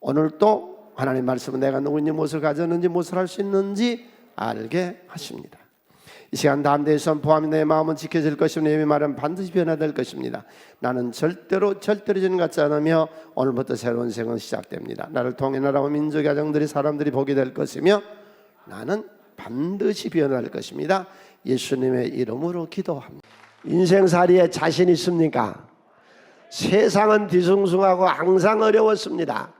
오늘도 하나님 말씀은 내가 누구인지, 무엇을 가졌는지, 무엇을 할 수 있는지 알게 하십니다. 이 시간 다음대의 선포하며 내 마음은 지켜질 것이며 내 말은 반드시 변화될 것입니다. 나는 절대로 지는 것 같지 않으며 오늘부터 새로운 생은 시작됩니다. 나를 통해 나라와 민족, 가정들이, 사람들이 보게 될 것이며 나는 반드시 변화할 것입니다. 예수님의 이름으로 기도합니다. 인생살이에 자신 있습니까? 세상은 뒤숭숭하고 항상 어려웠습니다.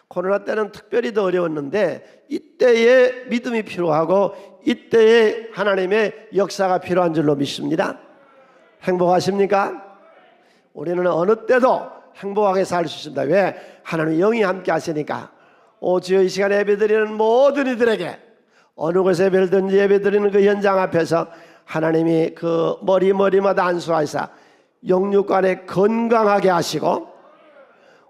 코로나 때는 특별히 더 어려웠는데 이때에 믿음이 필요하고 이때에 하나님의 역사가 필요한 줄로 믿습니다. 행복하십니까? 우리는 어느 때도 행복하게 살 수 있습니다. 왜? 하나님 영이 함께 하시니까. 오 주여, 이 시간에 예배드리는 모든 이들에게 어느 곳에 예배든지 예배드리는 그 현장 앞에서 하나님이 그 머리마다 안수하사 영육간에 건강하게 하시고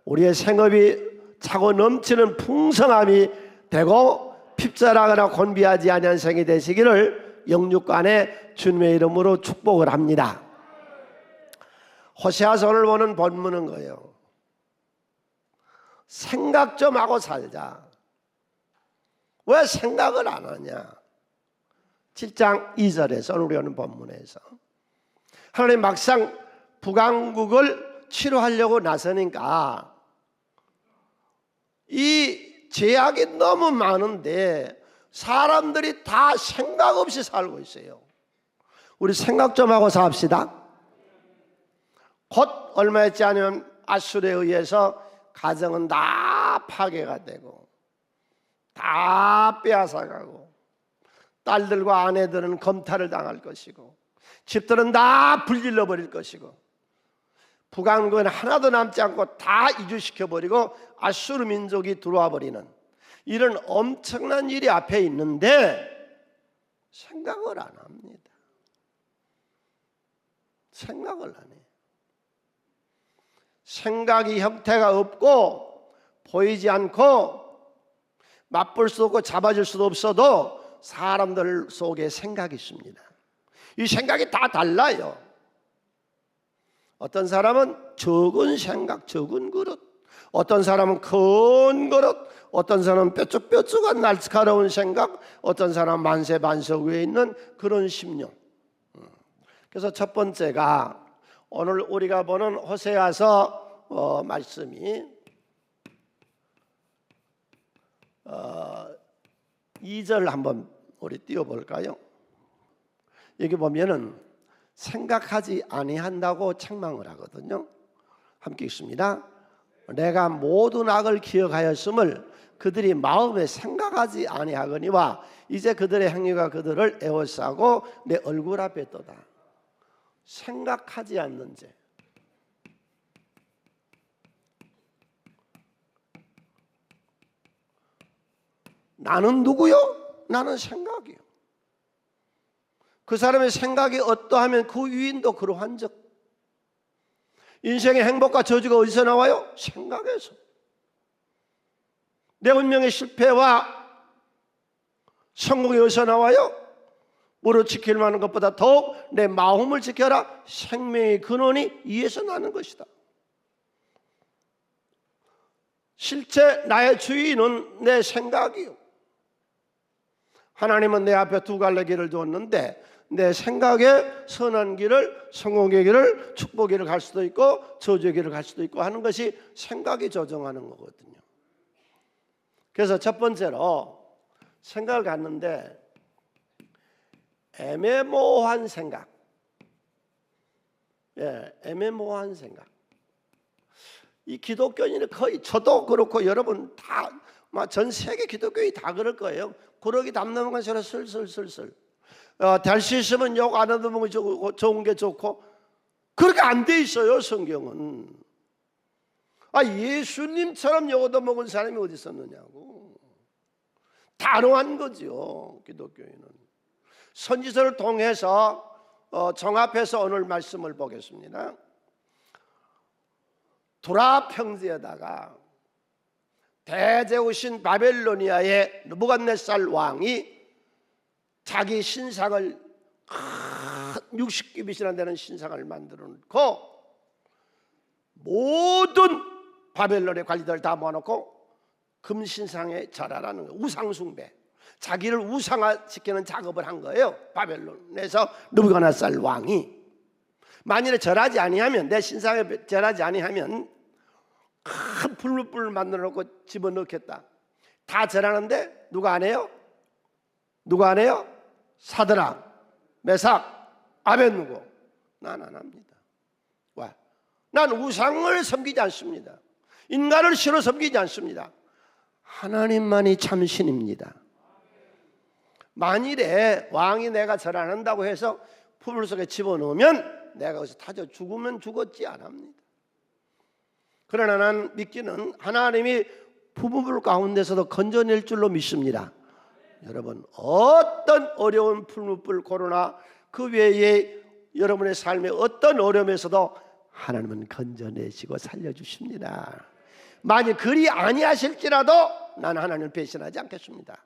우리의 생업이 차고 넘치는 풍성함이 되고 핍절하거나 곤비하지 아니한 생이 되시기를 영육간에 주님의 이름으로 축복을 합니다. 호세아서 오늘 보는 본문은 거예요. 생각 좀 하고 살자. 왜 생각을 안 하냐? 7장 2절에서 오늘 우리는 본문에서 하나님 막상 북왕국을 치료하려고 나서니까 이 제약이 너무 많은데 사람들이 다 생각 없이 살고 있어요. 우리 생각 좀 하고 삽시다. 곧 얼마 있지 않으면 아수르에 의해서 가정은 다 파괴가 되고 다 빼앗아가고 딸들과 아내들은 검탈을 당할 것이고 집들은 다 불질러 버릴 것이고 북왕국은 하나도 남지 않고 다 이주시켜버리고 아수르 민족이 들어와 버리는 이런 엄청난 일이 앞에 있는데 생각을 안 합니다. 생각을 안 해요. 생각이 형태가 없고 보이지 않고 맛볼 수 없고 잡아줄 수도 없어도 사람들 속에 생각이 있습니다. 이 생각이 다 달라요. 어떤 사람은 적은 생각, 적은 그릇, 어떤 사람은 큰 그릇, 어떤 사람은 뾰족뾰족한 날카로운 생각, 어떤 사람은 만세반석 위에 있는 그런 심령. 그래서 첫 번째가 오늘 우리가 보는 호세아서 말씀이 2절 한번 우리 띄워볼까요? 여기 보면은 생각하지 아니한다고 책망을 하거든요. 함께 읽습니다. 내가 모든 악을 기억하였음을 그들이 마음에 생각하지 아니하거니와 이제 그들의 행위가 그들을 애워싸고 내 얼굴 앞에 떠다. 생각하지 않는 죄. 나는 누구요? 나는 생각이요. 그 사람의 생각이 어떠하면 그 유인도 그러한 적. 인생의 행복과 저주가 어디서 나와요? 생각에서. 내 운명의 실패와 성공이 어디서 나와요? 무릇 지킬 만한 것보다 더욱 내 마음을 지켜라. 생명의 근원이 이에서 나는 것이다. 실제 나의 주인은 내 생각이요. 하나님은 내 앞에 두 갈래 길을 두었는데 내 생각에 선한 길을, 성공의 길을, 축복의 길을 갈 수도 있고 저주의 길을 갈 수도 있고 하는 것이 생각이 조정하는 거거든요. 그래서 첫 번째로 생각을 갖는데 애매모호한 생각. 애매모호한 생각. 이 기독교인은 거의 저도 그렇고 여러분 다 전 세계 기독교인이 다 그럴 거예요. 구르기 담 넘은 건 저래 슬슬슬슬. 될 수 있으면 욕 안 얻으면 좋은 게 좋고 그렇게 안 돼 있어요. 성경은. 예수님처럼 욕 얻어먹은 사람이 어디 있었느냐고. 단호한 거죠. 기독교인은. 선지서를 통해서 종합해서 오늘 말씀을 보겠습니다. 두라 평지에다가 대제후신 바벨로니아의 느부갓네살 왕이 자기 신상을 60규빗이나 되는 신상을 만들어 놓고 모든 바벨론의 관리들을 다 모아놓고 금신상에 절하라는 거예요. 우상숭배. 자기를 우상화시키는 작업을 한 거예요. 바벨론에서 느부갓네살 왕이. 만일에 절하지 아니하면, 내 신상에 절하지 아니하면 큰 풀무불을 만들어 놓고 집어넣겠다. 다 절하는데 누가 안 해요? 누가 안 해요? 사드락, 메삭, 아벳느고. 난 안 합니다. 왜? 난 우상을 섬기지 않습니다. 인간을 싫어 섬기지 않습니다. 하나님만이 참 신입니다. 만일에 왕이 내가 절 안 한다고 해서 풀물 속에 집어넣으면 내가 거기서 타져 죽으면 죽었지 안 합니다. 그러나 난 믿기는 하나님이 풀무불 가운데서도 건져낼 줄로 믿습니다. 여러분, 어떤 어려운 풀무불, 코로나 그 외에 여러분의 삶의 어떤 어려움에서도 하나님은 건져내시고 살려주십니다. 만약 그리 아니하실지라도 나는 하나님을 배신하지 않겠습니다.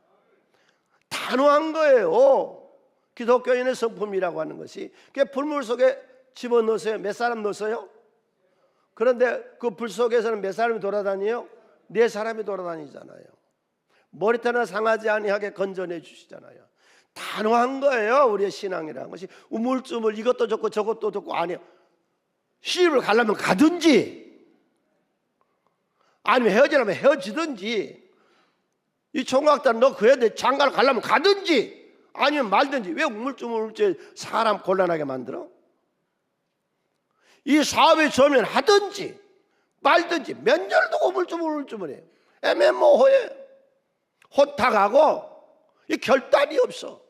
단호한 거예요. 기독교인의 성품이라고 하는 것이. 그 불물 속에 집어넣으세요. 몇 사람 넣었어요? 그런데 그 불 속에서는 몇 사람이 돌아다녀요? 4사람이 돌아다니잖아요. 머리털 상하지 아니하게 건져내 주시잖아요. 단호한 거예요. 우리의 신앙이라는 것이. 우물쭈물 이것도 좋고 저것도 좋고 아니요. 시집을 가려면 가든지 아니면 헤어지려면 헤어지든지, 이 총각들 너 그 애들 장가를 가려면 가든지 아니면 말든지. 왜 우물쭈물 사람 곤란하게 만들어? 이 사업에 좋으면 하든지 말든지. 몇 년을 두고 우물쭈물해요. 애매모호해요. 호탁하고 이 결단이 없어.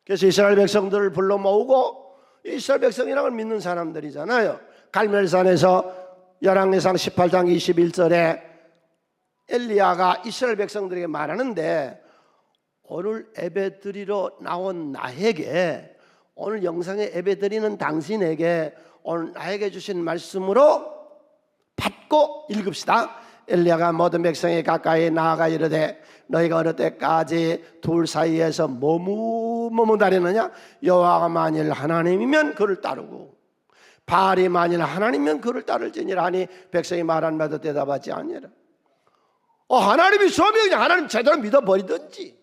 그래서 이스라엘 백성들을 불러 모으고, 이스라엘 백성이라는 걸 믿는 사람들이잖아요. 갈멜산에서 열왕기상 18장 21절에 엘리야가 이스라엘 백성들에게 말하는데, 오늘 예배드리러 나온 나에게, 오늘 영상에 예배드리는 당신에게 오늘 나에게 주신 말씀으로 받고 읽읍시다. 엘리야가 모든 백성이 가까이 나아가 이르되 너희가 어느 때까지 둘 사이에서 머뭇다니느냐? 여호와가 만일 하나님이면 그를 따르고 바알이 만일 하나님이면 그를 따를지니라 하니 백성이 말한 말도 대답하지 아니하라. 하나님이 좋으면 그냥 하나님 제대로 믿어버리든지,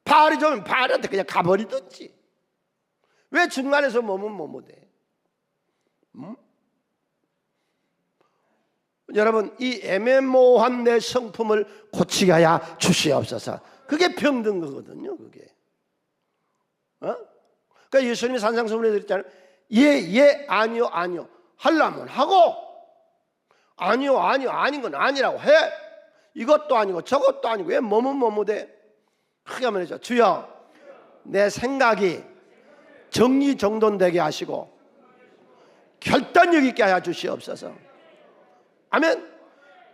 바알이 좋으면 바알한테 그냥 가버리든지. 왜 중간에서 머뭇해? 여러분, 이 애매모호한 내 성품을 고치게 하여 주시옵소서. 그게 병든 거거든요. 그게. 그러니까 예수님이 산상수훈에 드렸잖아요. 예, 아니요. 하려면 하고, 아니요, 아닌 건 아니라고 해. 이것도 아니고 저것도 아니고 왜 머뭇해? 크게 한번 해줘. 주여, 내 생각이 정리정돈되게 하시고 결단력 있게 하여 주시옵소서. 아멘.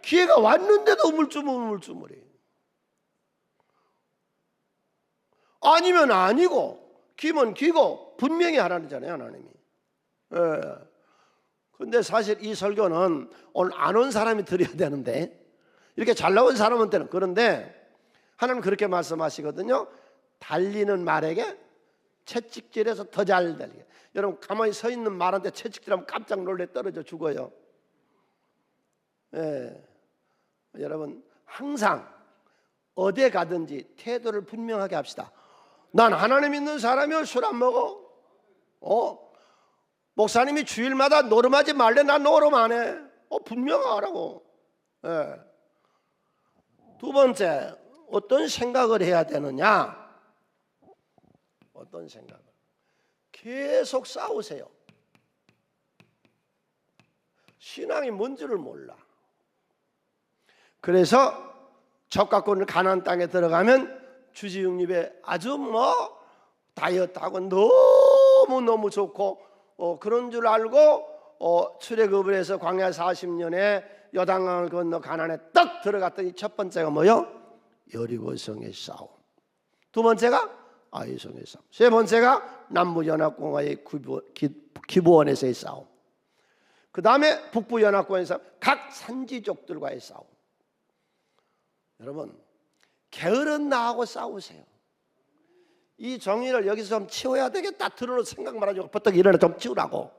기회가 왔는데도 우물쭈물해. 아니면 아니고 기면 기고 분명히 하라는잖아요, 하나님이. 근데 사실 이 설교는 오늘 안 온 사람이 들어야 되는데, 이렇게 잘 나온 사람한테는. 그런데 하나님 그렇게 말씀하시거든요. 달리는 말에게 채찍질해서 더 잘 달리게. 여러분, 가만히 서 있는 말한테 채찍질하면 깜짝 놀래 떨어져 죽어요. 여러분, 항상 어디 가든지 태도를 분명하게 합시다. 난 하나님 믿는 사람이요, 술 안 먹어. 목사님이 주일마다 노름하지 말래. 난 노름 안 해. 분명하라고. 두 번째, 어떤 생각을 해야 되느냐? 어떤 생각을? 계속 싸우세요. 신앙이 뭔지를 몰라. 그래서 적각권을 가나안 땅에 들어가면 주지육립에 아주 다이어트하고 너무 좋고 그런 줄 알고 출애굽을 해서 광야 40년에 요단강을 건너 가나안에 딱 들어갔더니 첫 번째가 뭐요? 여리고성의 싸움. 두 번째가 아이성의 싸움. 세 번째가 남부연합공화의 기브온에서의 싸움. 그 다음에 북부연합공화에서 각 산지족들과의 싸움. 여러분, 게으른 나하고 싸우세요. 이 정의를 여기서 좀 치워야 되겠다. 들으러 생각만 하지 버떡 일어나 좀 치우라고.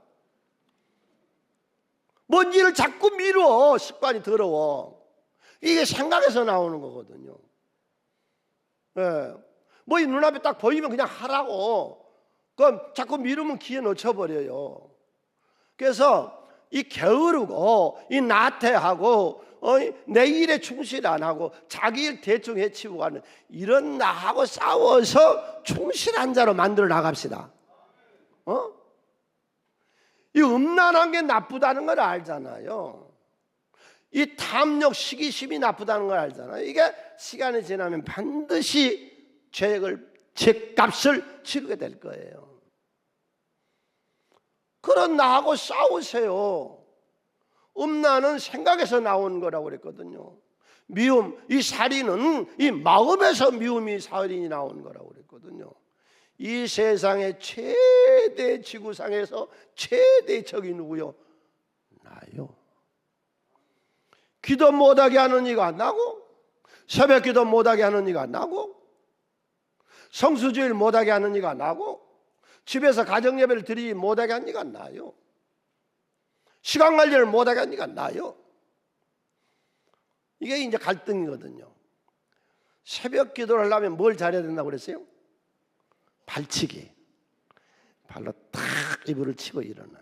뭔 일을 자꾸 미뤄. 습관이 더러워. 이게 생각에서 나오는 거거든요. 예. 뭐 이 눈앞에 딱 보이면 그냥 하라고. 그럼 자꾸 미루면 기회 놓쳐버려요. 그래서 이 게으르고 이 나태하고 내 일에 충실 안 하고 자기 일 대충 해치고 가는 이런 나하고 싸워서 충실한 자로 만들어 나갑시다. 이 음란한 게 나쁘다는 걸 알잖아요. 이 탐욕, 시기심이 나쁘다는 걸 알잖아요. 이게 시간이 지나면 반드시 죄값을 치르게 될 거예요. 그런 나하고 싸우세요. 음란은 생각에서 나온 거라고 그랬거든요. 미움, 이 살인은 이 마음에서 미움이 살인이 나온 거라고 그랬거든요. 이 세상의 최대 지구상에서 최대 적이 누구요? 나요. 기도 못하게 하는 이가 나고, 새벽 기도 못하게 하는 이가 나고, 성수주일 못하게 하는 이가 나고, 집에서 가정예배를 드리지 못하게 하는 이가 나요. 시간 관리를 못하게 하는 이가 나요. 이게 이제 갈등이거든요. 새벽 기도를 하려면 뭘 잘해야 된다고 그랬어요? 발치기. 발로 탁 이불을 치고 일어나.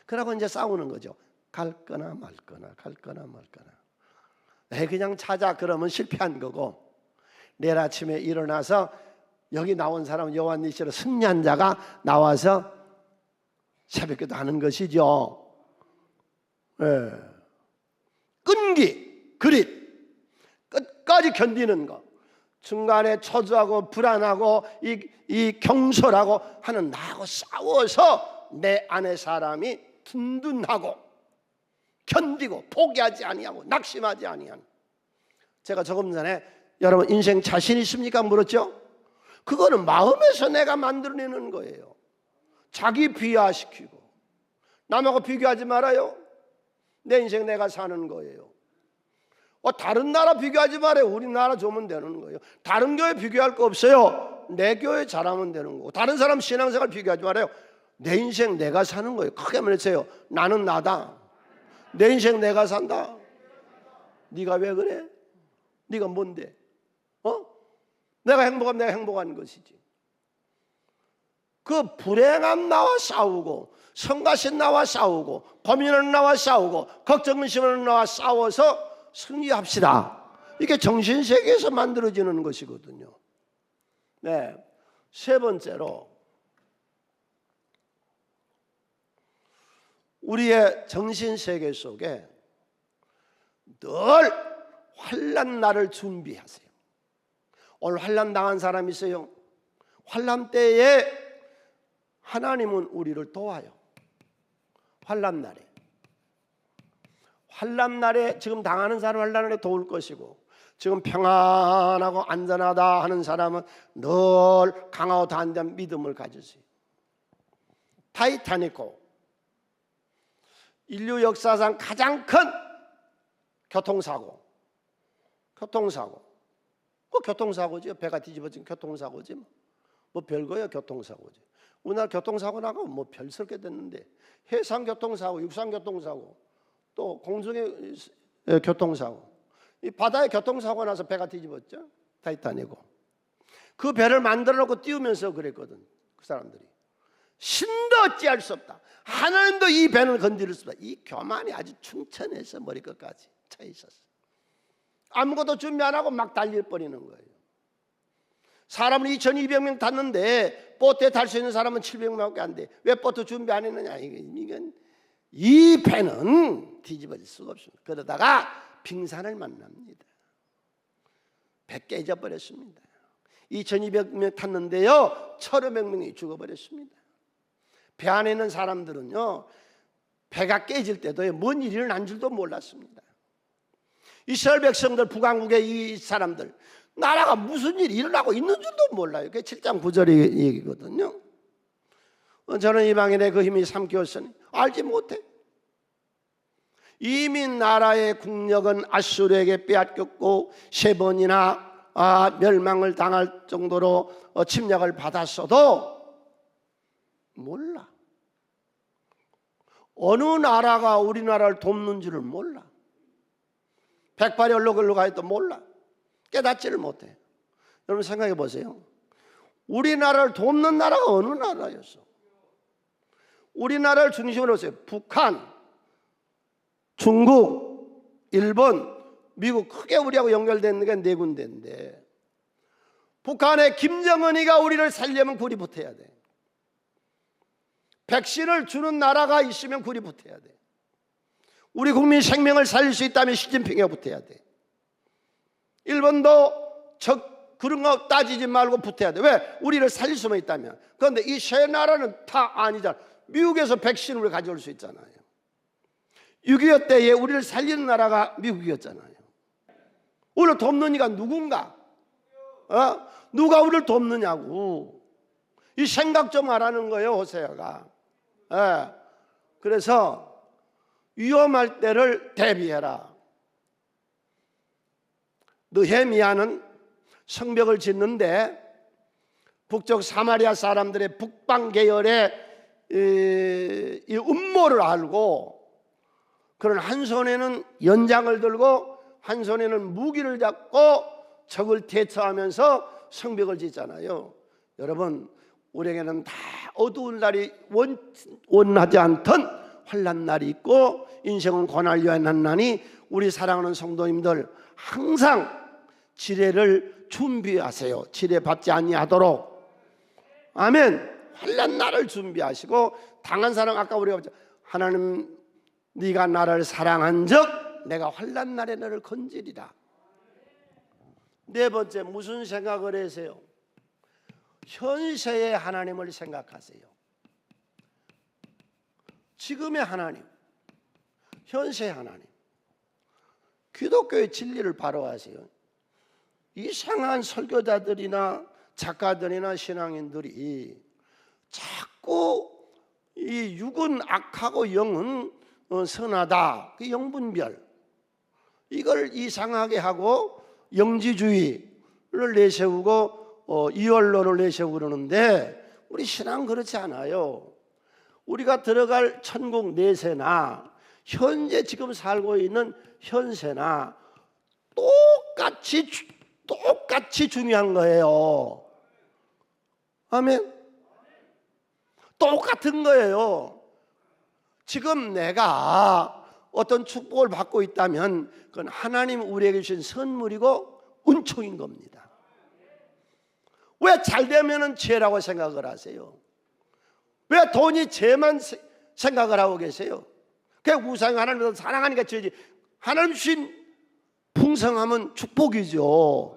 그러고 이제 싸우는 거죠. 갈 거나 말 거나, 갈 거나 말 거나. 그냥 찾아 그러면 실패한 거고, 내일 아침에 일어나서 여기 나온 사람 요한일서로 승리한 자가 나와서 새벽기도 하는 것이죠. 예. 끈기, 그릿, 끝까지 견디는 것. 중간에 초조하고 불안하고 이 경솔하고 하는 나하고 싸워서 내 안의 사람이 든든하고 견디고 포기하지 아니하고 낙심하지 아니한. 제가 조금 전에 여러분 인생 자신 있습니까? 물었죠? 그거는 마음에서 내가 만들어내는 거예요. 자기 비하시키고 남하고 비교하지 말아요. 내 인생 내가 사는 거예요. 다른 나라 비교하지 말아요. 우리나라 좋으면 되는 거예요. 다른 교회 비교할 거 없어요. 내 교회 잘하면 되는 거고, 다른 사람 신앙생활 비교하지 말아요. 내 인생 내가 사는 거예요. 크게 말해주세요. 나는 나다. 내 인생 내가 산다. 네가 왜 그래? 네가 뭔데? 내가 행복하면 내가 행복한 것이지. 그 불행한 나와 싸우고, 성가신 나와 싸우고, 고민하는 나와 싸우고, 걱정 근심하는 나와 싸워서 승리합시다. 이게 정신세계에서 만들어지는 것이거든요. 네, 세 번째로 우리의 정신세계 속에 늘 환난 날을 준비하세요. 오늘 환난 당한 사람 있어요? 환난 때에 하나님은 우리를 도와요. 환난 날에. 환난 날에 지금 당하는 사람 환난 날에 도울 것이고, 지금 평안하고 안전하다 하는 사람은 늘 강하고 단단한 믿음을 가지세요. 타이타닉호, 인류 역사상 가장 큰 교통사고. 교통사고지. 배가 뒤집어진 교통사고지. 뭐 별거야 교통사고지. 우리나라 교통사고 나고 뭐 별스럽게 됐는데, 해상 교통사고, 육상 교통사고, 또 공중의 교통사고, 이 바다의 교통사고 나서 배가 뒤집었죠. 타이타닉호. 그 배를 만들어 놓고 띄우면서 그랬거든. 그 사람들이 신도 어찌할 수 없다. 하나님도 이 배를 건드릴 수 없다. 이 교만이 아주 충천해서 머리끝까지 차 있었어. 아무것도 준비 안 하고 막 달려버리는 거예요. 사람은 2200명 탔는데 보트에 탈 수 있는 사람은 700명밖에 안 돼. 왜 보트 준비 안 했느냐? 이건 이 배는 뒤집어질 수가 없습니다. 그러다가 빙산을 만납니다. 배 깨져버렸습니다. 2200명 탔는데요, 1500명이 죽어버렸습니다. 배 안에 있는 사람들은요, 배가 깨질 때도 뭔 일이 일어난 줄도 몰랐습니다. 이스라엘 백성들, 북왕국의 이 사람들, 나라가 무슨 일이 일어나고 있는 줄도 몰라요. 그게 7장 9절의 얘기거든요. 저는 이방인의 그 힘이 삼키었으니 알지 못해. 이미 나라의 국력은 아수르에게 빼앗겼고 3번이나 멸망을 당할 정도로 침략을 받았어도 몰라. 어느 나라가 우리나라를 돕는지를 몰라. 백발이 얼룩얼룩 가도 몰라. 깨닫지를 못해. 여러분 생각해 보세요. 우리나라를 돕는 나라가 어느 나라였어? 우리나라를 중심으로 해서 북한, 중국, 일본, 미국 크게 우리하고 연결되는 게 네 군데인데 북한의 김정은이가 우리를 살려면 굴이 붙어야 돼. 백신을 주는 나라가 있으면 굴이 붙어야 돼. 우리 국민 생명을 살릴 수 있다면 시진핑에 붙어야 돼. 일본도 그런 거 따지지 말고 붙어야 돼. 왜? 우리를 살릴 수만 있다면. 그런데 이 세 나라는 다 아니잖아. 미국에서 백신을 가져올 수 있잖아요. 6.25 때에 우리를 살리는 나라가 미국이었잖아요. 우리를 돕는 이가 누군가? 누가 우리를 돕느냐고. 이 생각 좀 하라는 거예요, 호세아가. 그래서 위험할 때를 대비해라. 느헤미야는 성벽을 짓는데 북쪽 사마리아 사람들의 북방 계열의 이 음모를 알고, 그런 한 손에는 연장을 들고 한 손에는 무기를 잡고 적을 대처하면서 성벽을 짓잖아요. 여러분, 우리에게는 다 어두운 날이 원하지 않던 환난 날이 있고 인생은 고난을 여행하는 날이, 우리 사랑하는 성도님들 항상 지뢰를 준비하세요. 지뢰 밟지 아니하도록. 아멘. 환난 날을 준비하시고, 당한 사람, 아까 우리가 하나님 네가 나를 사랑한 적 내가 환난 날에 너를 건지리라. 네 번째, 무슨 생각을 하세요? 현세의 하나님을 생각하세요. 지금의 하나님, 현세의 하나님. 기독교의 진리를 바로 하세요. 이상한 설교자들이나 작가들이나 신앙인들이 자꾸 이 육은 악하고 영은 선하다, 그 영분별, 이걸 이상하게 하고 영지주의를 내세우고 이원론을 내세우고 그러는데, 우리 신앙은 그렇지 않아요. 우리가 들어갈 천국 내세나 현재 지금 살고 있는 현세나 똑같이 중요한 거예요. 아멘. 똑같은 거예요. 지금 내가 어떤 축복을 받고 있다면 그건 하나님 우리에게 주신 선물이고 은총인 겁니다. 왜 잘 되면은 죄라고 생각을 하세요? 왜 돈이 죄만 생각을 하고 계세요? 그냥 우상이 하나님을 사랑하니까 죄지. 하나님 주신 풍성함은 축복이죠.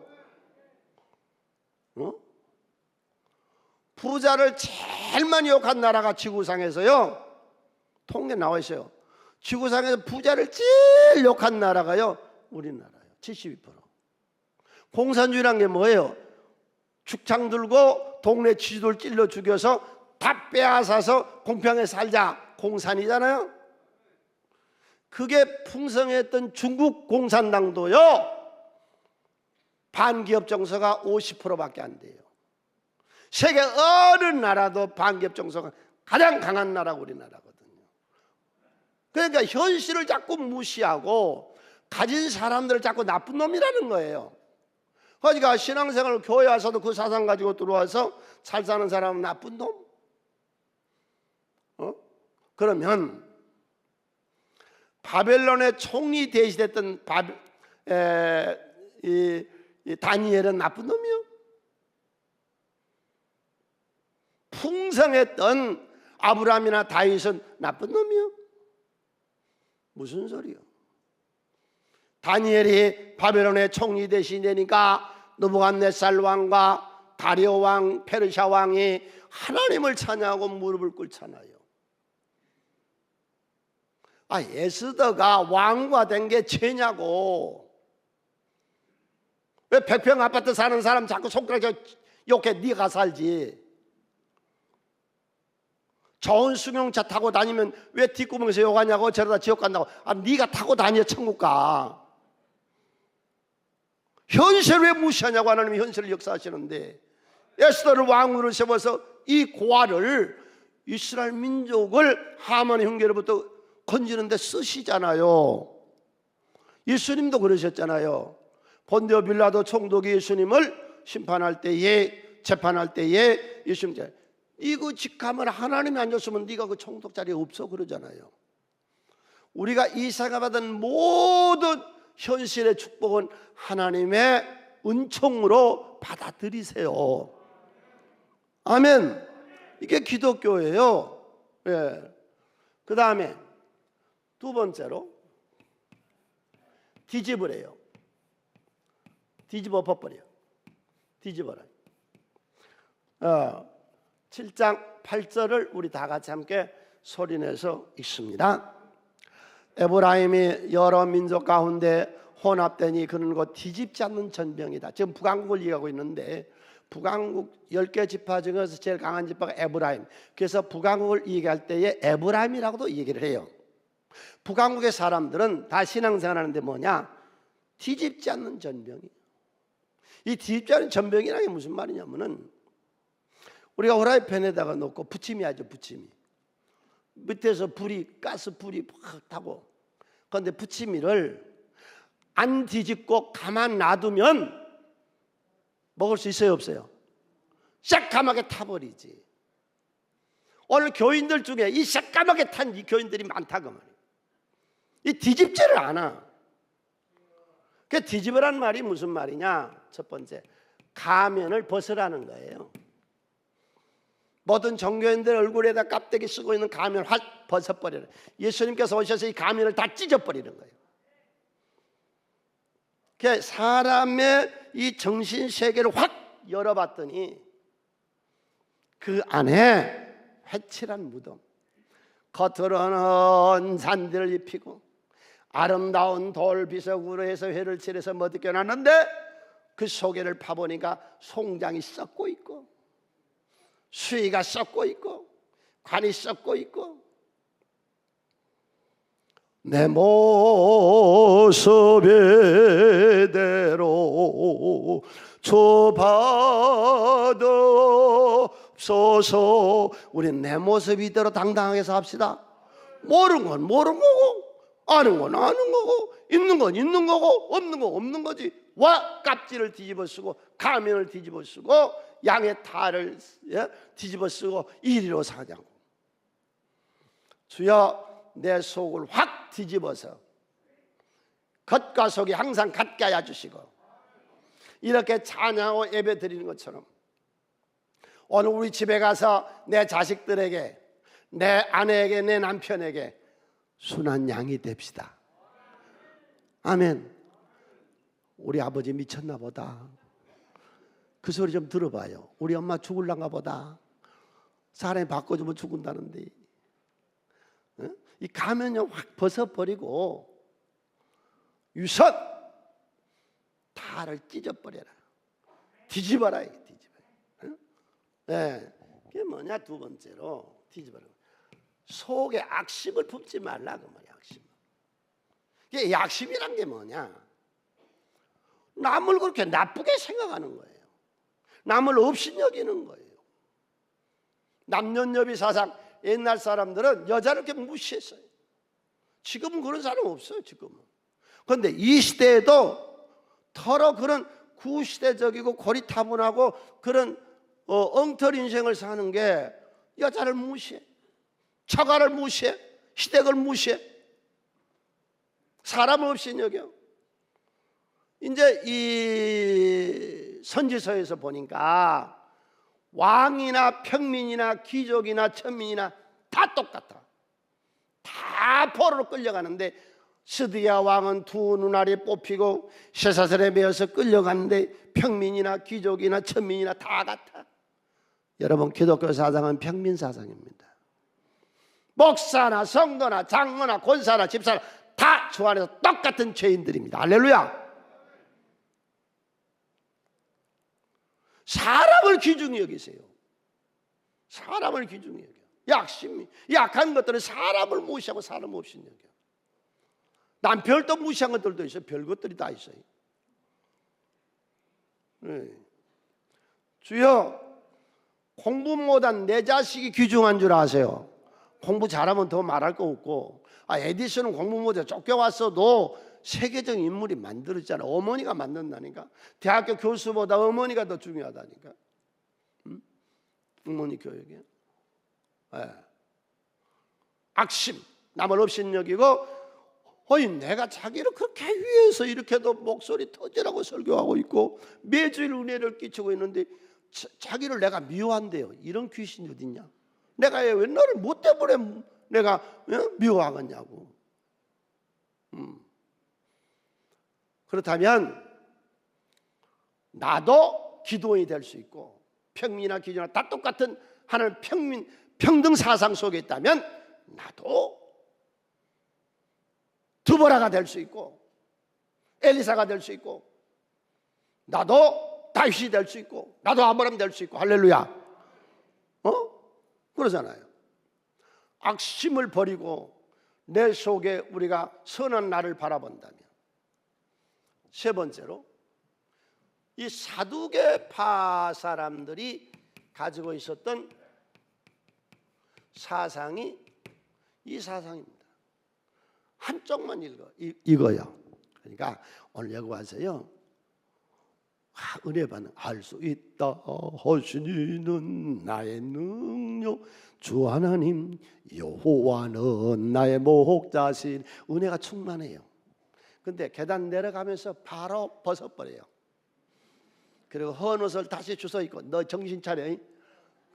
부자를 제일 많이 욕한 나라가 지구상에서요, 통계 나와 있어요. 지구상에서 부자를 제일 욕한 나라가요, 우리나라예요. 72%. 공산주의란 게 뭐예요? 죽창 들고 동네 지도를 찔러 죽여서 다 빼앗아서 공평하게 살자, 공산이잖아요. 그게 풍성했던 중국 공산당도요, 반기업 정서가 50%밖에 안 돼요. 세계 어느 나라도 반기업 정서가 가장 강한 나라가 우리나라거든요. 그러니까 현실을 자꾸 무시하고 가진 사람들을 자꾸 나쁜 놈이라는 거예요. 그러니까 신앙생활 교회 와서도 그 사상 가지고 들어와서 잘 사는 사람은 나쁜 놈? 그러면 바벨론의 총리 대신했던 다니엘은 나쁜 놈이요? 풍성했던 아브라함이나 다윗은 나쁜 놈이요? 무슨 소리요? 다니엘이 바벨론의 총리 대신이 되니까 느부갓네살 왕과 다리오 왕, 페르시아 왕이 하나님을 찬양하고 무릎을 꿇잖아요. 에스더가 왕과 된 게 죄냐고. 왜 100평 아파트 사는 사람 자꾸 손가락에 욕해? 네가 살지. 좋은 승용차 타고 다니면 왜 뒷구멍에서 욕하냐고, 저러다 지옥 간다고. 네가 타고 다녀 천국 가. 현실을 왜 무시하냐고. 하나님이 현실을 역사하시는데, 에스더를 왕으로 세워서 이 고아를 이스라엘 민족을 하만의 흉계로부터 건지는데 쓰시잖아요. 예수님도 그러셨잖아요. 본디오 빌라도 총독이 예수님을 심판할 때에, 재판할 때에 예수님, 이거 직함을 하나님이 안 줬으면 네가 그 총독 자리에 없어 그러잖아요. 우리가 이사가 받은 모든 현실의 축복은 하나님의 은총으로 받아들이세요. 아멘. 이게 기독교예요. 예. 그 다음에 두 번째로 뒤집으래요. 뒤집어 버려요. 뒤집어라. 7장 8절을 우리 다 같이 함께 소리내서 읽습니다. 에브라임이 여러 민족 가운데 혼합되니 그는 곧 뒤집지 않는 전병이다. 지금 북왕국을 얘기하고 있는데 북왕국 10개 지파 중에서 제일 강한 지파가 에브라임. 그래서 북왕국을 얘기할 때에 에브라임이라고도 얘기를 해요. 북왕국의 사람들은 다 신앙생활하는데 뭐냐? 뒤집지 않는 전병이에요. 이 뒤집지 않는 전병이라는 게 무슨 말이냐면은 우리가 후라이팬에다가 놓고 부침이 하죠. 부침이 밑에서 가스 불이 확 타고, 그런데 부침이를 안 뒤집고 가만 놔두면 먹을 수 있어요, 없어요? 새까맣게 타버리지. 오늘 교인들 중에 이 새까맣게 탄 이 교인들이 많다고 말이에요. 이 뒤집지를 않아. 그 뒤집으라는 말이 무슨 말이냐? 첫 번째, 가면을 벗으라는 거예요. 모든 종교인들 얼굴에다 깝대기 쓰고 있는 가면을 확 벗어버리라. 예수님께서 오셔서 이 가면을 다 찢어버리는 거예요. 그 사람의 이 정신 세계를 확 열어봤더니 그 안에 회칠한 무덤, 겉으로는 잔디를 입히고 아름다운 돌 비석으로 해서 회를 칠해서 멋있게 놨는데 그 속에를 파보니까 송장이 썩고 있고 수의가 썩고 있고 관이 썩고 있고, 내 모습이대로 줘받옵소서. 우리 내 모습 이대로 당당하게 삽시다. 모르는 건 모르는 거고, 아는 건 아는 거고, 있는 건 있는 거고, 없는 건 없는 거지. 와 깝지를 뒤집어 쓰고 가면을 뒤집어 쓰고 양의 탈을 뒤집어 쓰고 이리로 사냐고. 주여, 내 속을 확 뒤집어서 겉과 속이 항상 같게 하여 주시고, 이렇게 찬양하고 예배 드리는 것처럼 오늘 우리 집에 가서 내 자식들에게, 내 아내에게, 내 남편에게 순한 양이 됩시다. 아멘. 우리 아버지 미쳤나 보다. 그 소리 좀 들어봐요. 우리 엄마 죽을란가 보다. 사람이 바꿔주면 죽은다는데. 이 가면을 확 벗어버리고 유선 탈을 찢어버려라. 뒤집어라. 뒤집어라. 네. 그게 뭐냐? 두 번째로 뒤집어라. 속에 악심을 품지 말라 그 말이야. 악심. 이게 약심이란 게 뭐냐? 남을 그렇게 나쁘게 생각하는 거예요. 남을 업신여기는 거예요. 남녀여비 사상, 옛날 사람들은 여자를 이렇게 무시했어요. 지금은 그런 사람 없어요. 지금은. 그런데 이 시대에도 더러 그런 구시대적이고 고리타분하고 그런 엉터리 인생을 사는 게 여자를 무시해, 처가를 무시해, 시댁을 무시해, 사람을 업신여겨. 이제 이 선지서에서 보니까 왕이나 평민이나 귀족이나 천민이나 다 똑같아. 다 포로로 끌려가는데 스드야 왕은 두 눈알이 뽑히고 쇠사슬에 매어서 끌려가는데 평민이나 귀족이나 천민이나 다 같아. 여러분, 기독교 사상은 평민 사상입니다. 목사나 성도나 장로나 권사나 집사나 다 주 안에서 똑같은 죄인들입니다. 할렐루야. 사람을 귀중히 여기세요. 사람을 귀중히 여겨. 약한 것들은 사람을 무시하고 사람 없이 여겨. 남편도 무시한 것들도 있어요. 별 것들이 다 있어요. 네. 주여, 공부 못한 내 자식이 귀중한 줄 아세요? 공부 잘하면 더 말할 거 없고, 에디슨은 공부 못해 쫓겨왔어도 세계적 인물이 만들어지잖아. 어머니가 만든다니까. 대학교 교수보다 어머니가 더 중요하다니까. 응? 어머니 교육이. 네. 악심, 남을 업신여기고, 내가 자기를 그렇게 위해서 이렇게도 목소리 터지라고 설교하고 있고 매주일 은혜를 끼치고 있는데 자기를 내가 미워한대요. 이런 귀신이 어딨냐? 내가 왜 너를 뭐 때문에 내가 미워하겠냐고. 그렇다면 나도 기도원이 될 수 있고 평민이나 기도나 다 똑같은 하나님 평등 사상 속에 있다면 나도 드보라가 될 수 있고 엘리사가 될 수 있고 나도 다윗이 될 수 있고 나도 아브라함 될 수 있고 할렐루야. 그러잖아요. 악심을 버리고 내 속에 우리가 선한 나를 바라본다면, 세 번째로 이 사두개파 사람들이 가지고 있었던 사상이 이 사상입니다. 한쪽만 읽어요. 그러니까 오늘 여기 와서요, 은혜 받는 알 수 있다 하시니는 나의 능력 주 하나님 여호와는 나의 목자신. 은혜가 충만해요. 근데 계단 내려가면서 바로 벗어버려요. 그리고 헌 옷을 다시 주워 입고 너 정신 차려.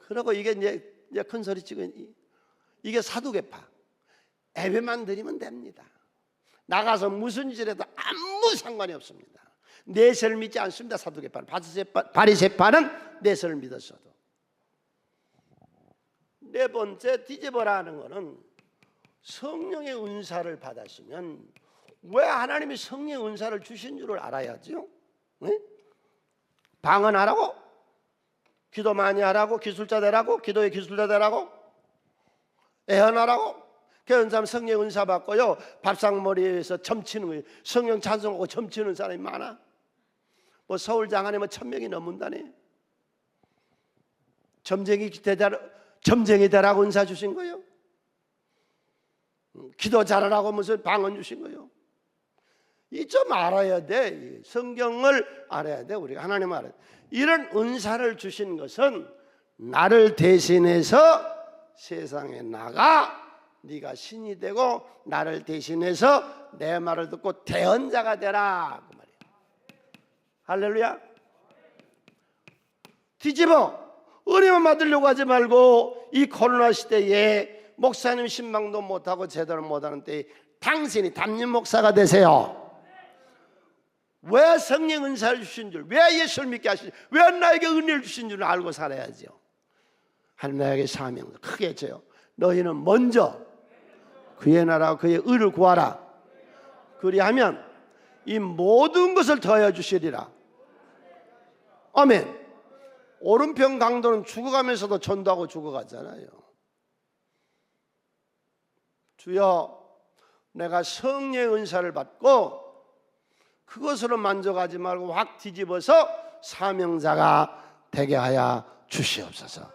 그러고 이게 이제 큰 소리 치고, 이게 사두개파. 예배만 드리면 됩니다. 나가서 무슨 짓 해도 아무 상관이 없습니다. 내세를 믿지 않습니다. 사두개파는. 바리새파는 내세를 믿었어도. 네 번째 뒤집어라는 것은 성령의 은사를 받았으면 왜 하나님이 성령의 은사를 주신 줄을 알아야죠. 네? 방언하라고? 기도 많이 하라고? 기술자 되라고? 기도의 기술자 되라고? 애언하라고? 그런 사람 성령 은사 받고요, 밥상머리에서 점치는 거예요. 성령 찬송하고 점치는 사람이 많아. 뭐 서울 장안에 1000명이 넘는다네. 점쟁이 되라고 은사 주신 거예요. 기도 잘하라고 무슨 방언 주신 거예요. 이 좀 알아야 돼. 성경을 알아야 돼. 우리가 하나님 알아야 돼. 이런 은사를 주신 것은 나를 대신해서 세상에 나가 네가 신이 되고 나를 대신해서 내 말을 듣고 대언자가 되라, 그 말이에요. 할렐루야. 뒤집어. 은혜만 받으려고 하지 말고 이 코로나 시대에 목사님 신방도 못하고 제대로 못하는 때에 당신이 담임 목사가 되세요. 왜 성령 은사를 주신 줄, 왜 예수를 믿게 하신 줄, 왜 나에게 은혜를 주신 줄 알고 살아야죠. 하나님 나에게 사명을 크게 해줘요. 너희는 먼저 그의 나라와 그의 의를 구하라. 그리하면 이 모든 것을 더하여 주시리라. 아멘. 오른편 강도는 죽어가면서도 전도하고 죽어가잖아요. 주여, 내가 성령의 은사를 받고 그것으로 만족하지 말고 확 뒤집어서 사명자가 되게 하여 주시옵소서.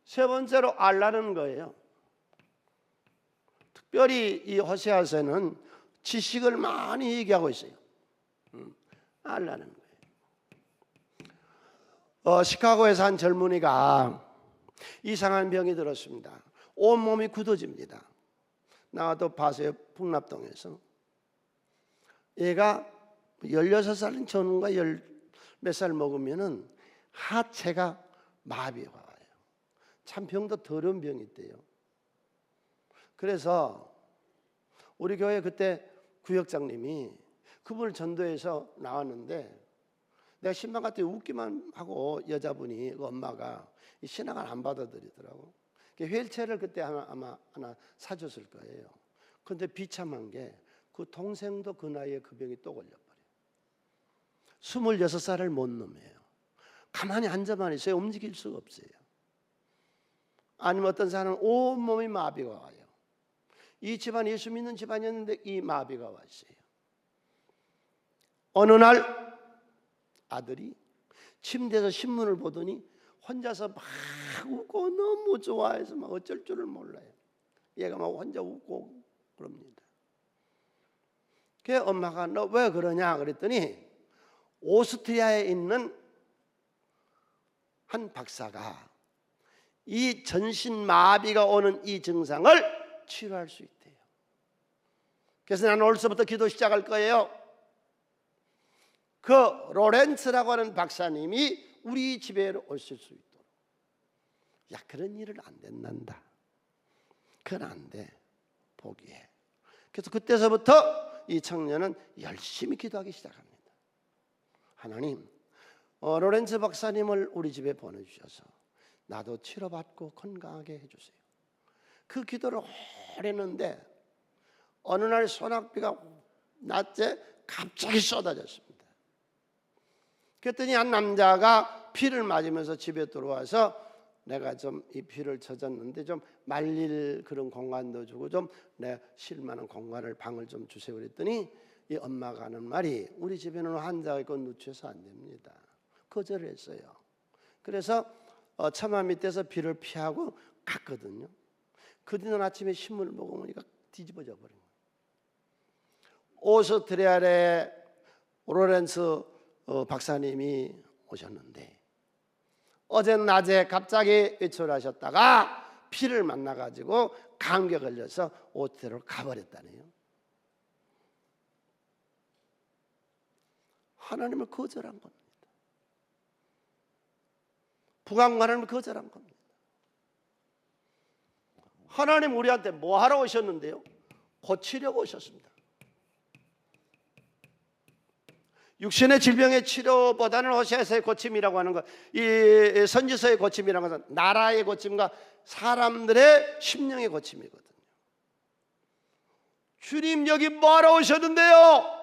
세 번째로 알라는 거예요. 특별히 이 호세아서는 지식을 많이 얘기하고 있어요. 알라는 거예요. 시카고에서 한 젊은이가 이상한 병이 들었습니다. 온몸이 굳어집니다. 나와도 봐서요, 풍납동에서. 얘가 16살인 젊은가 몇 살 먹으면은 하체가 마비가 와요. 참 병도 더러운 병이 있대요. 그래서 우리 교회 그때 구역장님이 그분을 전도해서 나왔는데, 내가 신방 갔더니 웃기만 하고 여자분이, 그 엄마가 신앙을 안 받아들이더라고. 휠체어를 그때 아마 하나 사줬을 거예요. 그런데 비참한 게 그 동생도 그 나이에 그 병이 또 걸려버려요. 26살을 못 놈이에요. 가만히 앉아만 있어요. 움직일 수가 없어요. 아니면 어떤 사람은 온몸이 마비가 와요. 이 집안 예수 믿는 집안이었는데 이 마비가 왔어요. 어느 날 아들이 침대에서 신문을 보더니 혼자서 막 웃고 너무 좋아해서 막 어쩔 줄을 몰라요. 얘가 막 혼자 웃고 그럽니다. 그래서 엄마가 너 왜 그러냐 그랬더니 오스트리아에 있는 한 박사가 이 전신마비가 오는 이 증상을 치료할 수 있대요. 그래서 나는 오늘서부터 기도 시작할 거예요. 그 로렌츠라고 하는 박사님이 우리 집에 오실 수 있도록. 야, 그런 일은 안 된단다. 그건 안 돼. 포기해. 그래서 그때서부터 이 청년은 열심히 기도하기 시작합니다. 하나님, 로렌츠 박사님을 우리 집에 보내주셔서 나도 치료받고 건강하게 해주세요. 그 기도를 오래 했는데 어느 날 소낙비가 낮에 갑자기 쏟아졌습니다. 그랬더니 한 남자가 비를 맞으면서 집에 들어와서 내가 좀 이 비를 젖었는데 좀 말릴 그런 공간도 주고 좀 내 쉴만한 공간을 방을 좀 주세요 그랬더니 이 엄마가 하는 말이 우리 집에는 환자가 있고 누추해서 안 됩니다. 거절했어요. 그래서 처마 밑에서 비를 피하고 갔거든요. 그 뒤는 아침에 신문을 보고 보니까 뒤집어져 버린 거예요. 오스트리아의 로렌츠 박사님이 오셨는데 어제 낮에 갑자기 외출하셨다가 피를 만나가지고 감기에 걸려서 오스트리아로 가버렸다네요. 하나님을 거절한 겁니다. 부강과 하나님을 거절한 겁니다. 하나님 우리한테 뭐 하러 오셨는데요? 고치려고 오셨습니다. 육신의 질병의 치료보다는 호세아서의 고침이라고 하는 것, 이 선지서의 고침이라는 것은 나라의 고침과 사람들의 심령의 고침이거든요. 주님 여기 뭐하러 오셨는데요?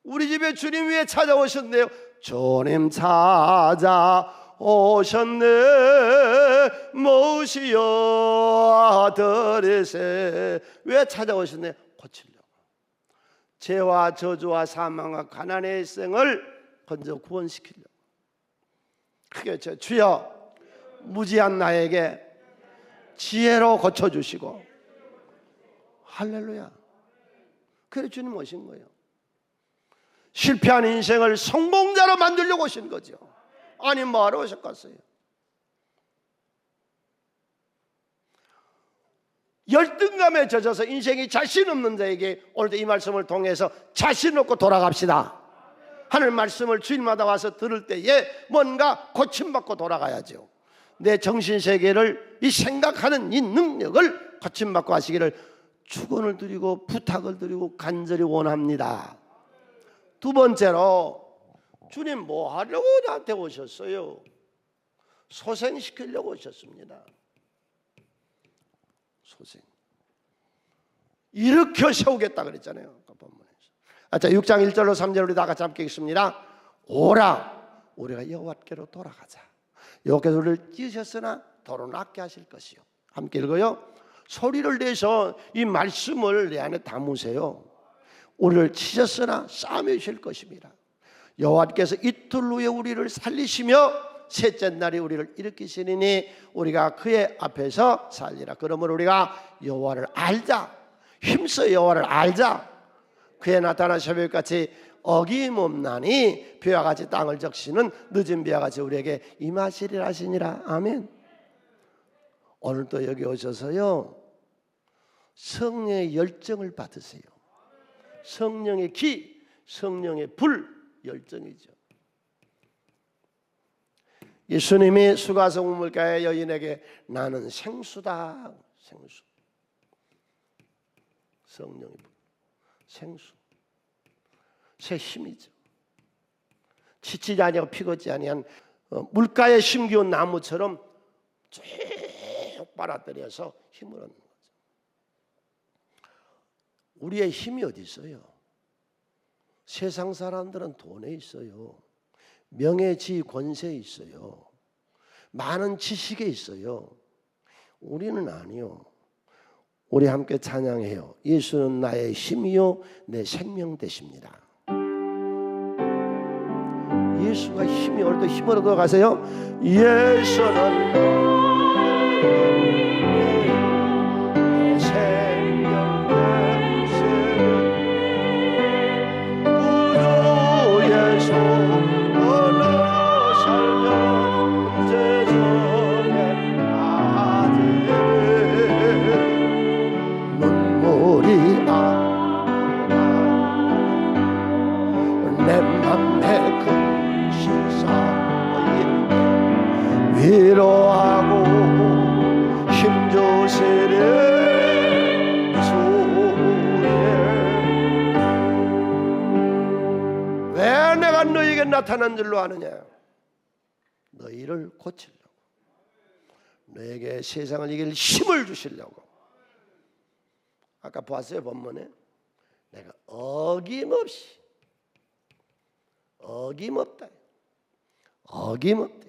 우리 집에 주님 왜 찾아오셨는데요? 주님 찾아오셨네 모시어 드리세. 왜 찾아오셨네요? 고치려고. 죄와 저주와 사망과 가난의 일생을 먼저 구원시키려고. 크게 외쳐 주여 무지한 나에게 지혜로 고쳐주시고. 할렐루야. 그래 주님 오신 거예요. 실패한 인생을 성공자로 만들려고 오신 거죠. 아니 뭐하러 오셨겠어요? 열등감에 젖어서 인생이 자신 없는 자에게 오늘도 이 말씀을 통해서 자신 없고 돌아갑시다 하는 말씀을 주일마다 와서 들을 때에 뭔가 고침받고 돌아가야죠. 내 정신세계를 이 생각하는 이 능력을 고침받고 하시기를 축원을 드리고 부탁을 드리고 간절히 원합니다. 두 번째로 주님 뭐 하려고 나한테 오셨어요? 소생시키려고 오셨습니다. 소생. 일으켜 세우겠다 그랬잖아요. 그 본문에서. 자, 6장 1절로 3절 우리 다 같이 함께 읽습니다. 오라 우리가 여호와께로 돌아가자. 여호와께서 우리를 찢으셨으나 더러 낫게 하실 것이요. 함께 읽어요. 소리를 내서 이 말씀을 내 안에 담으세요. 우리를 찢으셨으나 싸매실 것입니다. 여호와께서 이틀 후에 우리를 살리시며 셋째 날에 우리를 일으키시니 우리가 그의 앞에서 살리라. 그러므로 우리가 여호와를 알자. 힘써 여호와를 알자. 그의 나타난 새벽같이 어김없나니 비와 같이 땅을 적시는 늦은 비와 같이 우리에게 임하시리라 하시니라. 아멘. 오늘도 여기 오셔서요 성령의 열정을 받으세요. 성령의 기, 성령의 불, 열정이죠. 예수님이 수가성 우물가의 여인에게 나는 생수다. 생수. 성령의 불. 생수. 새 힘이죠. 지치지 아니하고 피곤하지 아니한 물가에 심기운 나무처럼 쭉 빨아들여서 힘을 얻는 거죠. 우리의 힘이 어디 있어요? 세상 사람들은 돈에 있어요. 명예, 지위, 권세에 있어요. 많은 지식에 있어요. 우리는 아니요. 우리 함께 찬양해요. 예수는 나의 힘이요 내 생명 되십니다. 예수가 힘이 오늘도 힘을 얻어 가세요. 예수는 내 생명 내세는 구주 예수 너는 살면 제정의 아들 눈물이 내 맘에 큰 시사 위로하고 힘주시네 주님. 왜 내가 너에게 나타난 줄로 아느냐? 너희를 고치려고, 너에게 세상을 이길 힘을 주시려고. 아까 보았어요 본문에 내가 어김없이 어김없다, 어김없다,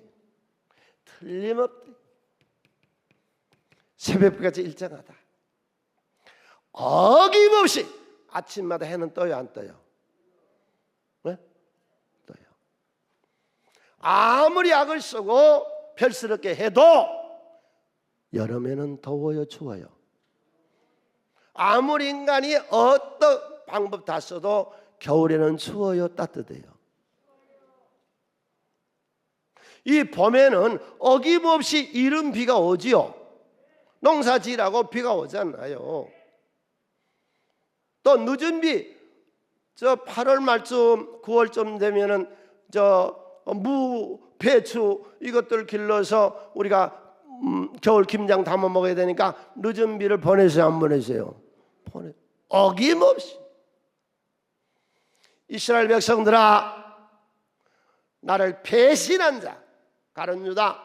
틀림없다, 새벽까지 일정하다. 어김없이 아침마다 해는 떠요 안 떠요? 네? 떠요. 아무리 악을 쓰고 별스럽게 해도 여름에는 더워요 추워요? 아무리 인간이 어떤 방법 다 써도 겨울에는 추워요 따뜻해요? 이 봄에는 어김없이 이른 비가 오지요. 농사 지라고 비가 오잖아요. 또 늦은 비, 저 8월 말쯤 9월쯤 되면은 무, 배추 이것들 길러서 우리가 겨울 김장 담아 먹어야 되니까 늦은 비를 보내세요 안 보내세요? 보내. 어김없이 이스라엘 백성들아, 나를 배신한 자 가룟 유다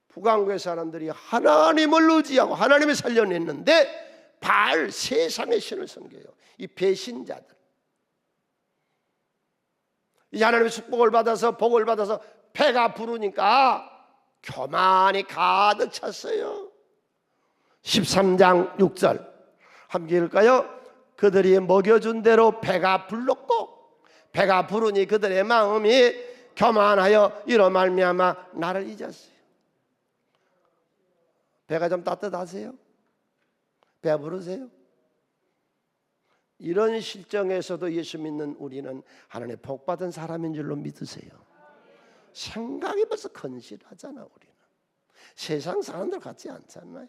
북왕국의 사람들이 하나님을 의지하고 하나님을 살려냈는데 바알 세상의 신을 섬겨요. 이 배신자들, 이제 하나님의 축복을 받아서 복을 받아서 배가 부르니까 교만이 가득 찼어요. 13장 6절 함께 읽을까요? 그들이 먹여준 대로 배가 불렀고 배가 부르니 그들의 마음이 교만하여 이로 말미암아 나를 잊었어요. 배가 좀 따뜻하세요? 배 부르세요? 이런 실정에서도 예수 믿는 우리는 하나님의 복받은 사람인 줄로 믿으세요. 생각이 벌써 건실하잖아. 우리는 세상 사람들 같지 않잖아요.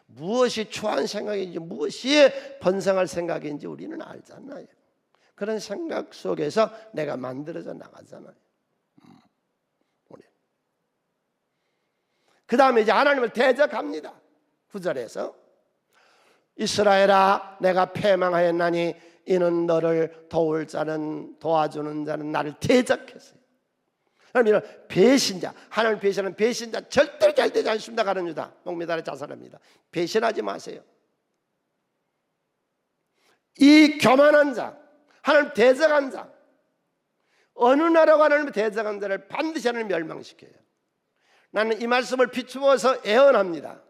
무엇이 추한 생각인지 무엇이 번성할 생각인지 우리는 알잖아요. 그런 생각 속에서 내가 만들어져 나가잖아요. 그 다음에 이제 하나님을 대적합니다. 9절에서 이스라엘아 내가 패망하였나니 이는 너를 도울 자는 도와주는 자는 나를 대적했어요. 하나님 배신자, 하나님 배신하는 배신자 절대로 잘 되지 않습니다. 가룟 유다 목매달아 자살합니다. 배신하지 마세요. 이 교만한 자, 하나님 대적한 자, 어느 나라가 하나님을 대적한 자를 반드시 하나님 멸망시켜요. 나는 이 말씀을 비추어서 애언합니다.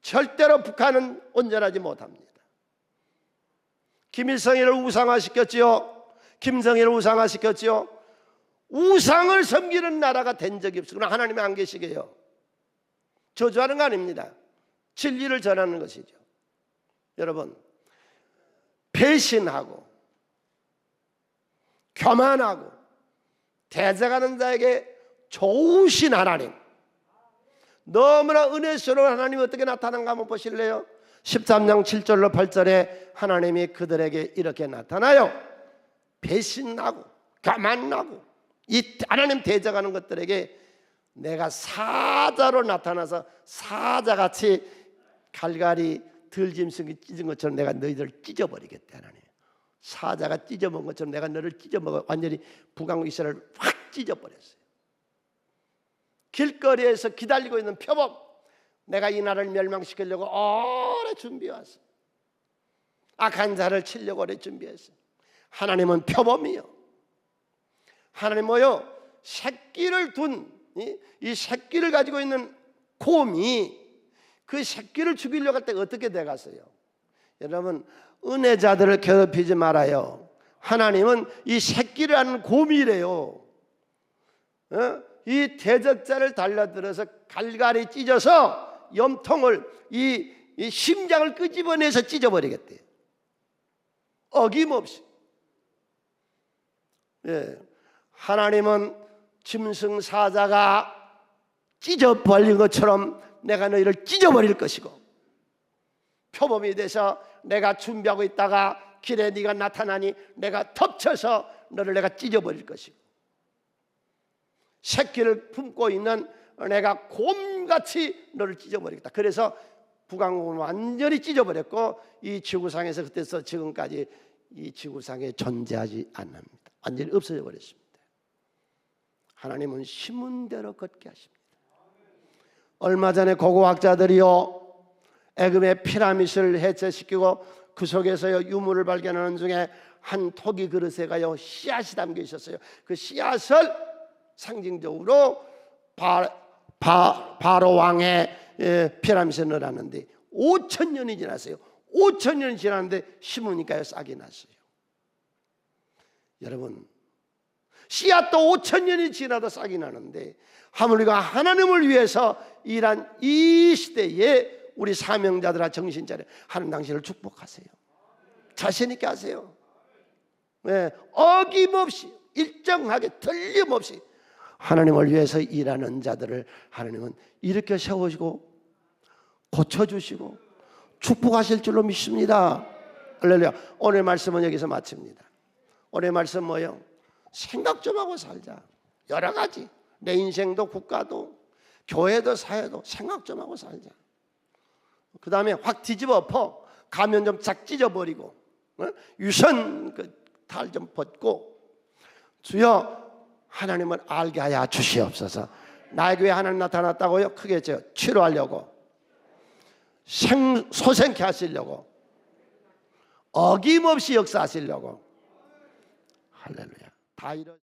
절대로 북한은 온전하지 못합니다. 김일성이를 우상화시켰지요. 김정일을 우상화시켰지요. 우상을 섬기는 나라가 된 적이 없어요. 그러나 하나님이 안 계시게요. 저주하는 거 아닙니다. 진리를 전하는 것이죠. 여러분, 배신하고 교만하고 대적하는 자에게 좋으신 하나님, 너무나 은혜스러운 하나님이 어떻게 나타난가 한번 보실래요? 13장 7절로 8절에 하나님이 그들에게 이렇게 나타나요. 배신하고 교만하고 이 하나님 대적하는 것들에게 내가 사자로 나타나서 사자같이 갈갈이 들짐승이 찢은 것처럼 내가 너희들을 찢어버리겠다. 하나님 사자가 찢어먹은 것처럼 내가 너를 찢어먹어 완전히 북왕국 이스라엘을 확 찢어버렸어요. 길거리에서 기다리고 있는 표범, 내가 이 나라를 멸망시키려고 오래 준비해왔어. 악한 자를 치려고 오래 준비했어. 하나님은 표범이요. 하나님 뭐요? 새끼를 둔 이 새끼를 가지고 있는 곰이 그 새끼를 죽이려고 할 때 어떻게 돼갔어요? 여러분, 은혜자들을 괴롭히지 말아요. 하나님은 이 새끼라는 곰이래요. 이 대적자를 달려들어서 갈갈이 찢어서 염통을 이 심장을 끄집어내서 찢어버리겠대요. 어김없이. 예. 하나님은 짐승사자가 찢어버린 것처럼 내가 너희를 찢어버릴 것이고, 표범이 돼서 내가 준비하고 있다가 길에 네가 나타나니 내가 덮쳐서 너를 내가 찢어버릴 것이고, 새끼를 품고 있는 내가 곰같이 너를 찢어버리겠다. 그래서 북왕국은 완전히 찢어버렸고, 이 지구상에서 그때서 지금까지 이 지구상에 존재하지 않습니다. 완전히 없어져 버렸습니다. 하나님은 심은 대로 걷게 하십니다. 얼마 전에 고고학자들이요, 애굽의 피라미드를 해체시키고 그 속에서요 유물을 발견하는 중에 한 토기 그릇에가요 씨앗이 담겨 있었어요. 그 씨앗을 상징적으로 바로 왕의 피라미드에 넣어놨는데 5,000년이 지났어요. 5,000년이 지났는데 심으니까요 싹이 났어요. 여러분, 씨앗도 5,000년이 지나도 싹이 나는데, 하물리가 하나님을 위해서 일한 이 시대에 우리 사명자들아 정신 차려 하나님 당신을 축복하세요. 자신 있게 하세요. 네, 어김없이 일정하게 틀림없이 하나님을 위해서 일하는 자들을 하나님은 일으켜 세우시고 고쳐주시고 축복하실 줄로 믿습니다. 할렐루야. 오늘 말씀은 여기서 마칩니다. 오늘 말씀 뭐예요? 생각 좀 하고 살자. 여러 가지, 내 인생도 국가도 교회도 사회도 생각 좀 하고 살자. 그 다음에 확 뒤집어 엎어. 가면 좀 쫙 찢어버리고, 유선 탈 좀 벗고, 주여 하나님을 알게 하여 주시옵소서. 나의 교회에 하나님 나타났다고요? 크게 치료하려고, 소생케 하시려고, 어김없이 역사하시려고. 할렐루야. 다 이런